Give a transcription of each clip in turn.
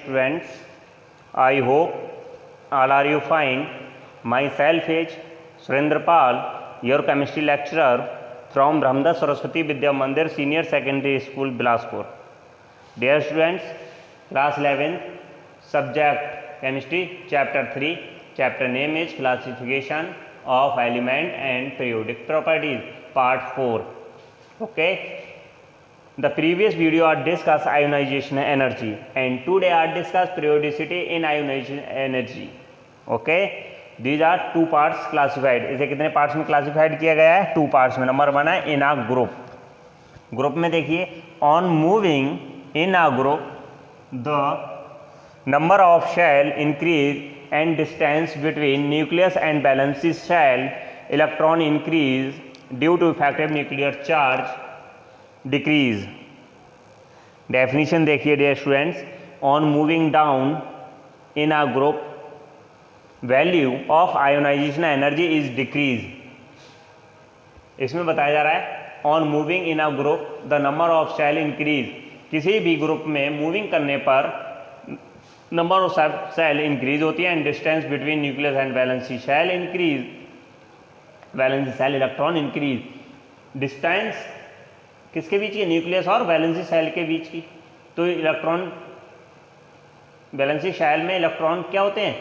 Students, I hope all are you fine. Myself is Surendra Pal, your chemistry lecturer from Brahmdas Saraswati Vidya Mandir Senior Secondary School, Bilaspur. Dear students, class 11th, subject chemistry, chapter 3. Chapter name is classification of element and periodic properties, part 4. Okay. The previous video I discussed ionization energy and today I discuss periodicity in ionization energy. Okay, these are two parts classified. इसे कितने parts में classified किया गया है? Two parts में. Number one है in a group में देखिए, on moving in a group the number of shell increase and distance between nucleus and valence shell electron increase due to effective nuclear charge decrease. Definition देखिए dear students, on moving down in a group value of ionization energy is decrease. इसमें बताया जा रहा है on moving in a group the number of shell increase. किसी भी group में moving करने पर नंबर ऑफ सेल इंक्रीज होती है and distance between nucleus and valency shell increase, valency shell electron increase. Distance किसके बीच की? न्यूक्लियस और वैलेंसी सेल के बीच की. तो इलेक्ट्रॉन वैलेंसी शेल में इलेक्ट्रॉन क्या होते हैं?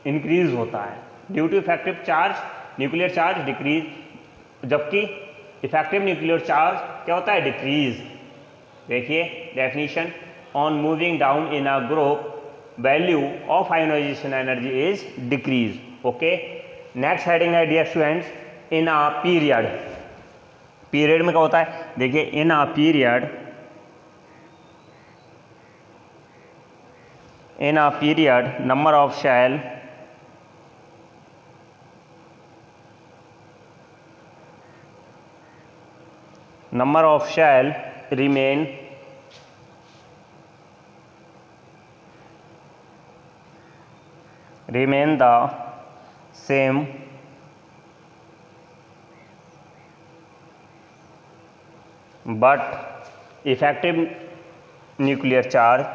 इंक्रीज होता है due to effective charge nuclear charge decrease, जबकि इफेक्टिव न्यूक्लियर चार्ज क्या होता है? डिक्रीज. देखिए definition, on moving down in a group value of ionization energy is decrease. Okay, next heading है dear students in a period. Period में क्या होता है? देखिए in a period number of shell remain the same but effective nuclear charge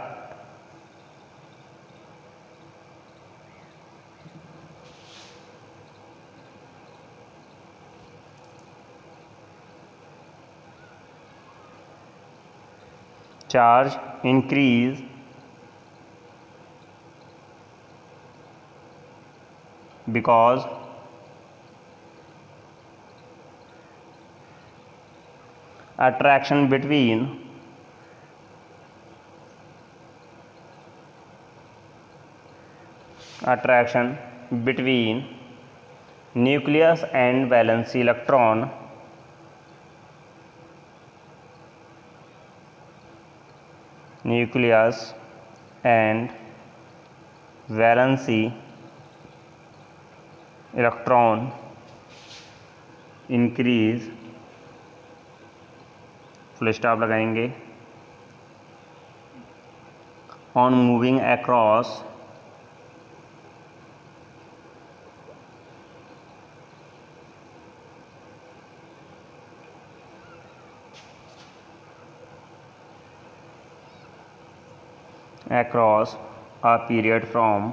increase because attraction between nucleus and valence electron increase, full stop लगाएंगे, on moving across a period from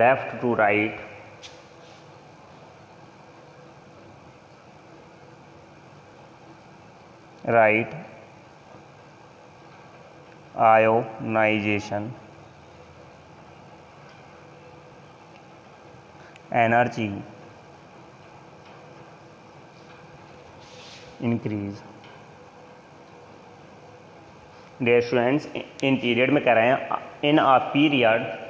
left to right ionization energy increase. Dear students, in period में कह रहे हैं in a period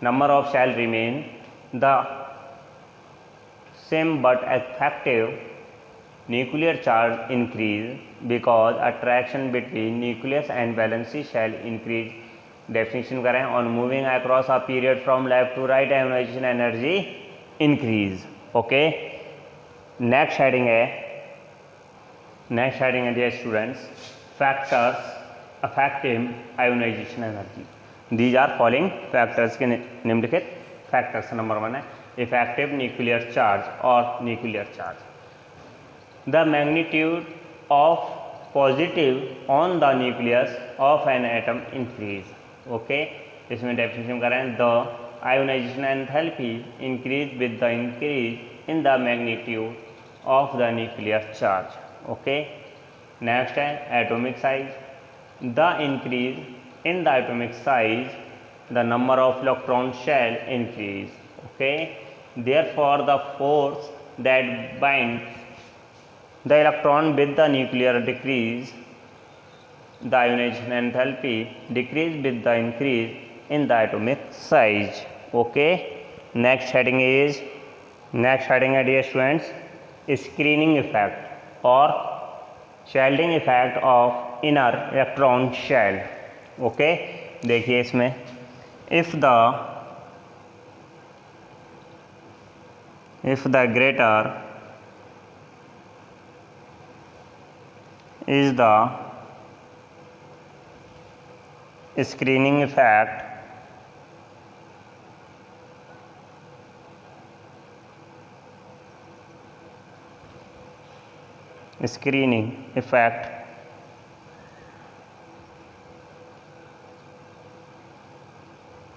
number of shell remain the same but effective nuclear charge increase because attraction between nucleus and valence shell increase. Definition कर रहे हैं on moving across a period from left to right ionization energy increase. Okay, next heading है dear students factors affecting ionization energy. These are following factors के निम्नलिखित factors. Number one है effective nuclear charge और nuclear charge. the magnitude of positive on the nucleus of an atom increase. Okay, इसमें definition कर रहे हैं the ionization enthalpy increase with the increase in the magnitude of the nuclear charge. Okay, next है atomic size. The increase in the atomic size, the number of electron shell increase. Okay, therefore the force that binds the electron with the nuclear decrease, the ionization enthalpy decrease with the increase in the atomic size. Okay, next heading है dear students, screening effect or shielding effect of inner electron shell. Okay, देखिए इसमें if the greater is the screening effect,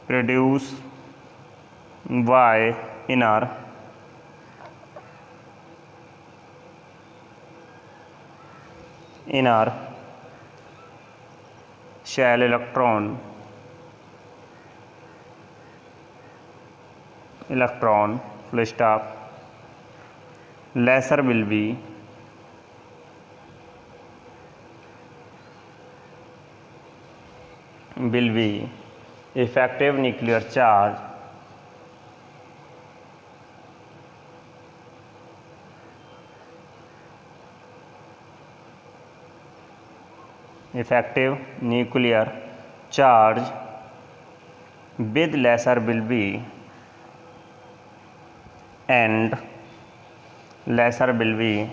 produced by inner shell electron full stop, lesser will be effective nuclear charge with lesser will be and lesser will be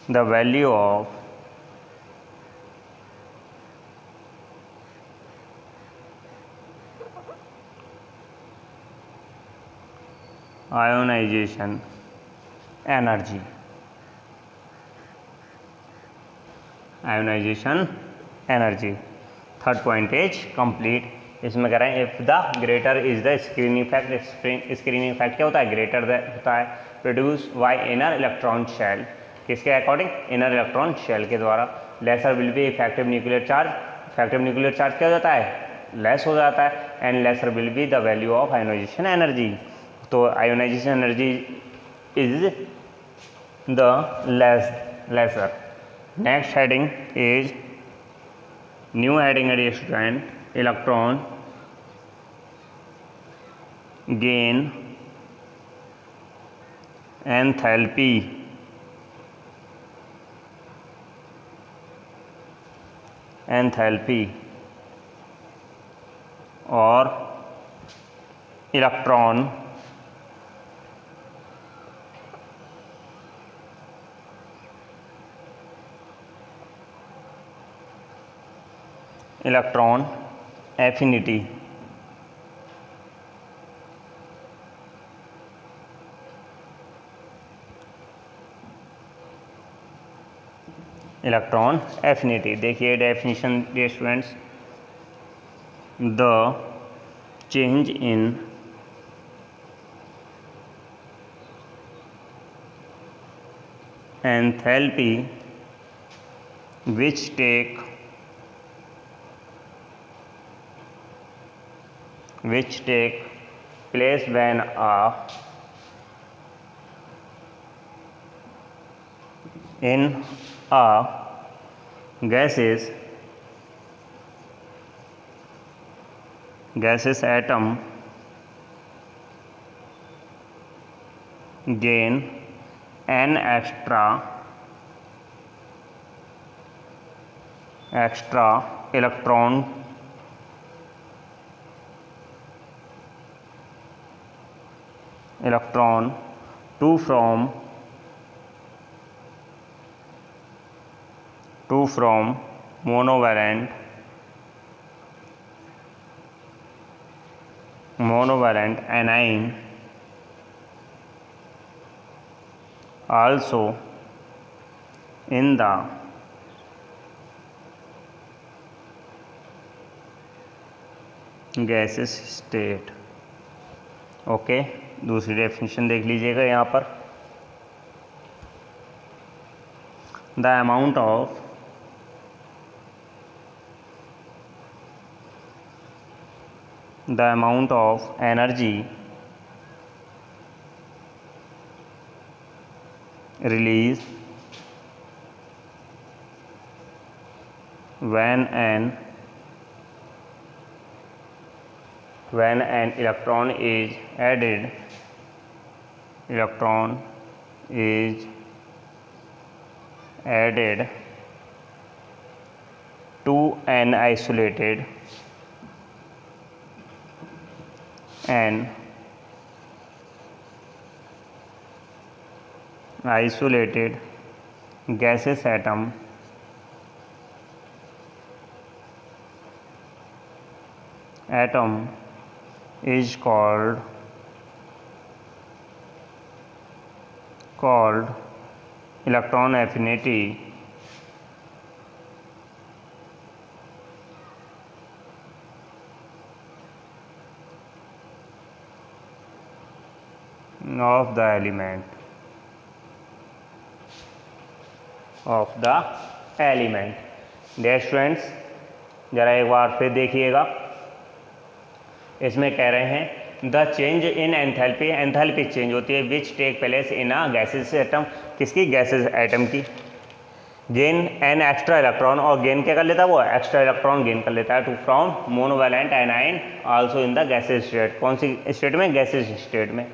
the value of ionization energy. Third point is complete. इसमें कह रहे हैं if the greater is the screening effect. Screening effect क्या होता है? Greater होता है produce by inner electron shell. किसके अकॉर्डिंग? इनर इलेक्ट्रॉन शेल के द्वारा. Lesser will be effective nuclear charge. Effective nuclear charge क्या हो जाता है? लेस हो जाता है. And lesser will be the value of ionization energy. तो ionization energy is the lesser. Next heading is new heading है स्टूडेंट, इलेक्ट्रॉन गेन एंथैल्पी. और इलेक्ट्रॉन एफिनिटी. इलेक्ट्रॉन एफिनिटी देखिए definition dear students. The change in enthalpy which take place when in a gaseous atom gain an extra electron two from monovalent monovalent anion also in the gaseous state। Okay, दूसरी definition देख लीजिएगा यहाँ पर। The amount of energy release when an electron is added to an isolated gaseous atom is called electron affinity of the element। Dear students, ज़रा एक बार फिर देखिएगा। इसमें कह रहे हैं the change in enthalpy, enthalpy change होती है which take place in a gaseous atom, किसकी? गैसेस एटम की। गेन एन एक्स्ट्रा इलेक्ट्रॉन, और गेन क्या कर लेता है वो? एक्स्ट्रा इलेक्ट्रॉन गेन कर लेता है to from monovalent anion also in the gaseous state. कौन सी स्टेट में? गैसेस स्टेट में।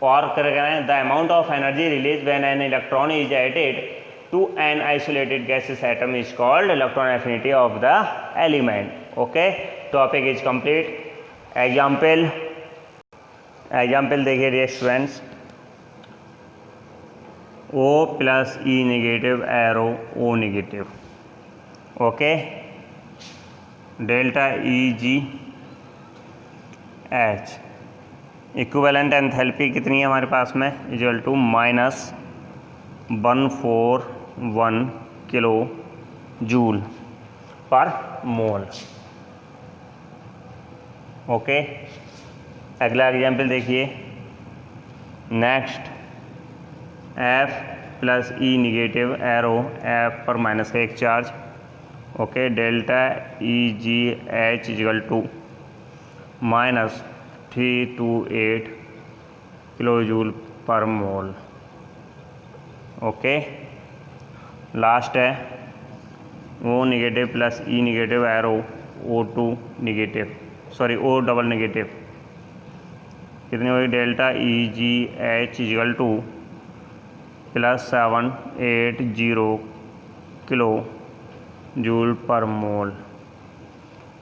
और कर रहे हैं the amount of energy release when an electron is added to an isolated gaseous atom is called electron affinity of the element. Okay, topic is complete. Example देखिए dear students, O plus E negative arrow O negative. Okay, delta EgH, equivalent enthalpy कितनी है हमारे पास में? Equal to -141 kilo joule per mole. Okay, अगला example देखिए। Next, F plus E negative arrow F पर minus का एक charge. Okay, delta EgH equal to -328 kilo joule per mole. Okay, last है O negative plus E negative arrow O2 negative, sorry O double negative. कितनी होगी? Delta EgH equal to +780 kilo joule per mole.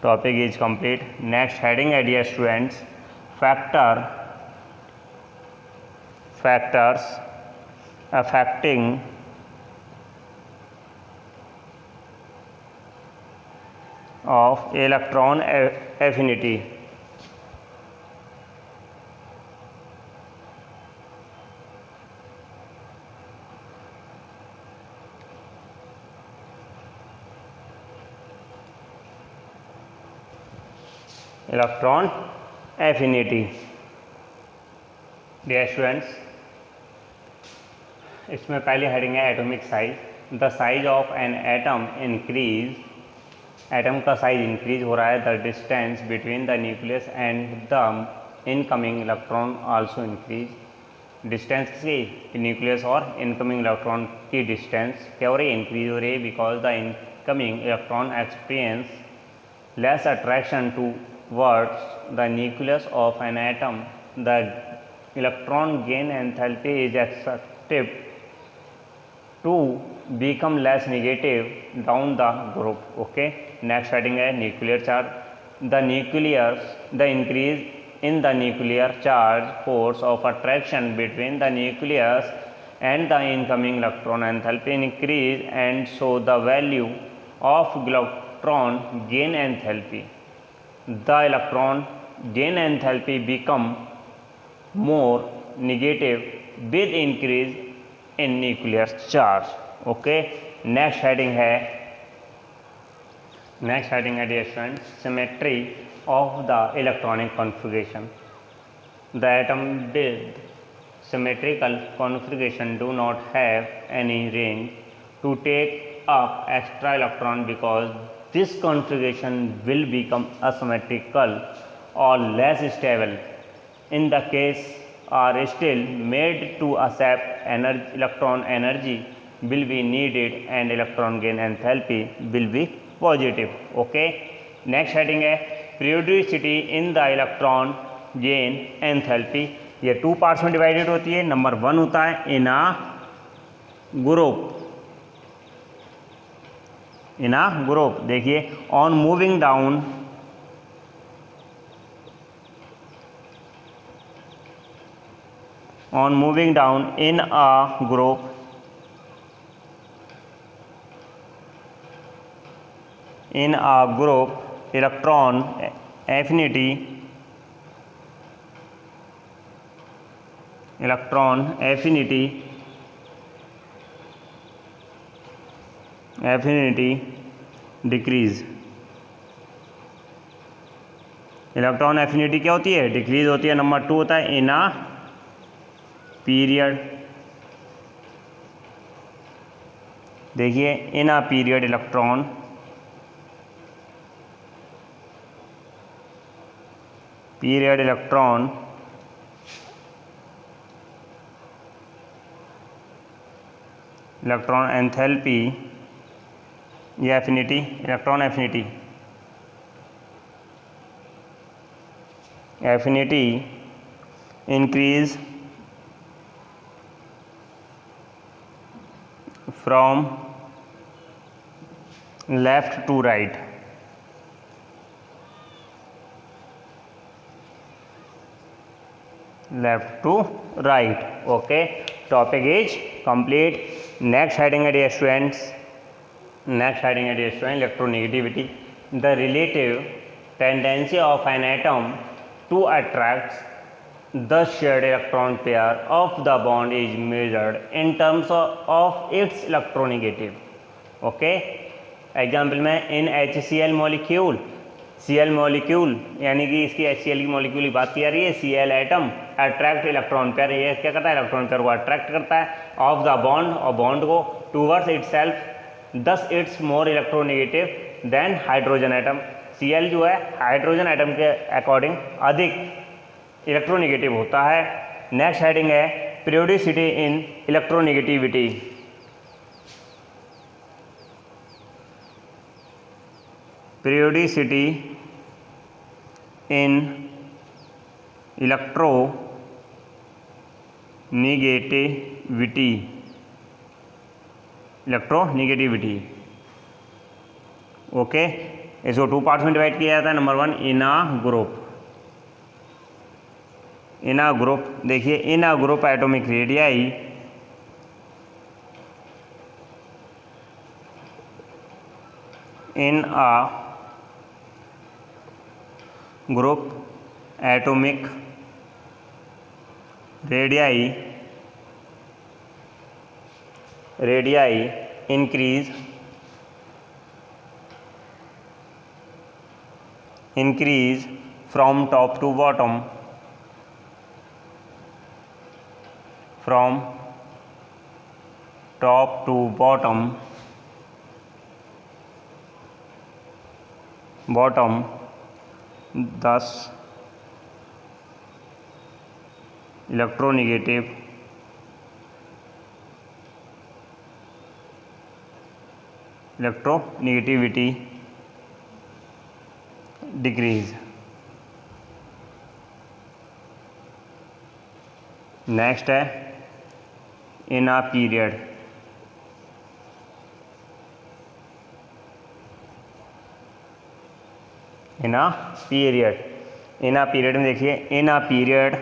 Topic is complete. Next heading है dear students, factors affecting of electron affinity. Electron affinity. Dear students, इसमें पहली heading है atomic size. The size of an atom increase, atom का size increase हो रहा है। The distance between the nucleus and the incoming electron also increase. Distance की nucleus और incoming electron की डिस्टेंस क्या हो रही है? इंक्रीज हो रही है, because the incoming electron experience less attraction to towards the nucleus of an atom. The electron gain enthalpy is expected to become less negative down the group. Okay, next heading है nuclear charge. The increase in the nuclear charge force of attraction between the nucleus and the incoming electron enthalpy increase, and so the value of electron gain enthalpy. The electron gain enthalpy become more negative with increase in nuclear charge. Okay, next heading है dear student, symmetry of the electronic configuration. The atom with symmetrical configuration do not have any range to take up extra electron because this configuration will become asymmetrical or less stable. In the case are still made to accept electron energy will be needed and electron gain enthalpy will be positive. Okay, next heading है periodicity in the electron gain enthalpy. ये 2 parts में divided होती है. Number 1 होता है in a group. देखिए on moving down in a group, electron affinity decrease. Electron affinity क्या होती है? डिक्रीज होती है. नंबर 2 होता है इन अ पीरियड. देखिए in a period electron enthalpy या affinity, electron affinity increase from left to right. Okay, topic is complete. Next heading है dear students, electronegativity. The relative tendency of an atom to attract the shared electron pair of the bond is measured in terms of its electronegative. Okay, example में इन HCl molecule, Cl molecule यानी कि इसकी HCl की molecule की बात की जा रही है. Cl atom attract electron pair, ये क्या करता है? इलेक्ट्रॉन पेयर को अट्रैक्ट करता है ऑफ द बॉन्ड और बॉन्ड को towards itself, thus it's more electronegative than hydrogen atom. Cl जो है हाइड्रोजन एटम के अकॉर्डिंग अधिक इलेक्ट्रोनेगेटिव होता है. नेक्स्ट हेडिंग है periodicity in electronegativity. periodicity in electronegativity. Okay, इसको 2 पार्ट्स में डिवाइड किया जाता है. Number 1 in a group. देखिए in a group atomic radii in a group atomic radii increase from top to bottom, thus electronegativity decrease. Next है in a period. In a period में देखिए in a period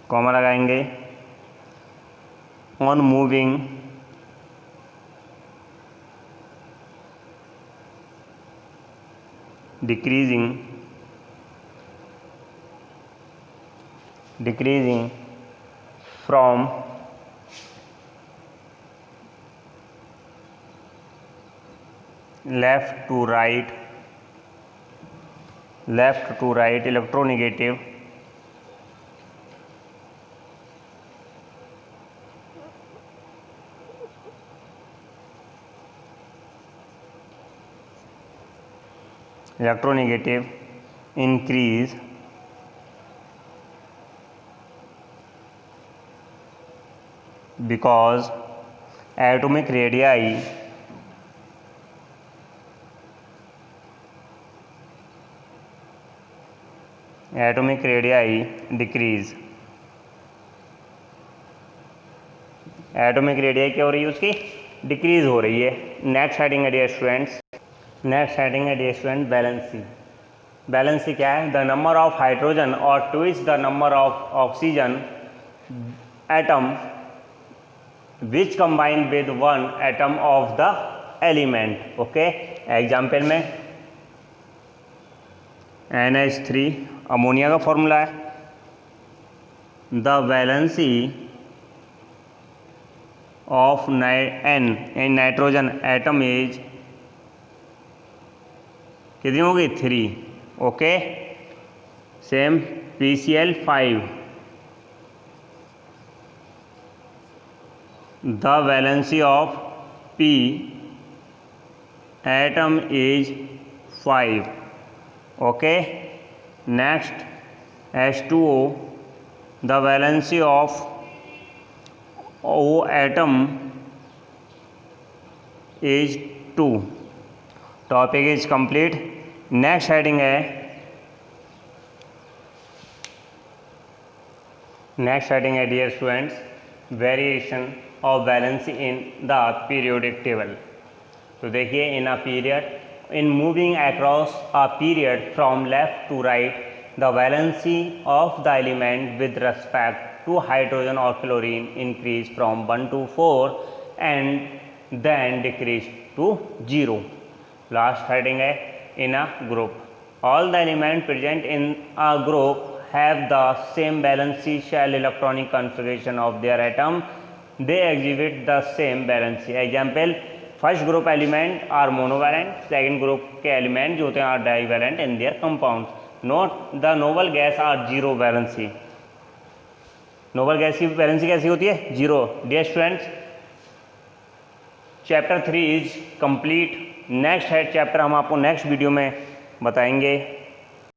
comma लगाएंगे. On moving decreasing from left to right electronegative increase because atomic radii decrease. Atomic radii क्या हो रही है, उसकी decrease हो रही है. नेक्स्ट हेडिंग है डियर स्टूडेंट्स, वैलेंसी. वैलेंसी क्या है? द नंबर ऑफ हाइड्रोजन और twice the number of oxygen atom which combine with one atom of the element. Okay, example में NH3 अमोनिया का फॉर्मूला है. The valency of N in nitrogen atom is कितनी होगी? 3. Okay, same PCl5. The valency of P atom is 5. Okay, next H2O. The valency of O atom is 2. Topic is complete. Next heading है dear students, variation of valency in the periodic table. तो देखिए, in a period, in moving across a period from left to right, the valency of the element with respect to hydrogen or chlorine increase from 1 to 4 and then decrease to 0. Last heading है in a group. All the elements present in a group have the same valency shell electronic configuration of their atom. They exhibit the same valency. Example, first group element are monovalent, second group के element जो होते हैं are divalent in their compounds. Note the noble gas are zero valency. Noble gas की valency कैसी होती है? 0. Dear students, chapter 3 is complete. Next है chapter हम आपको नेक्स्ट वीडियो में बताएंगे.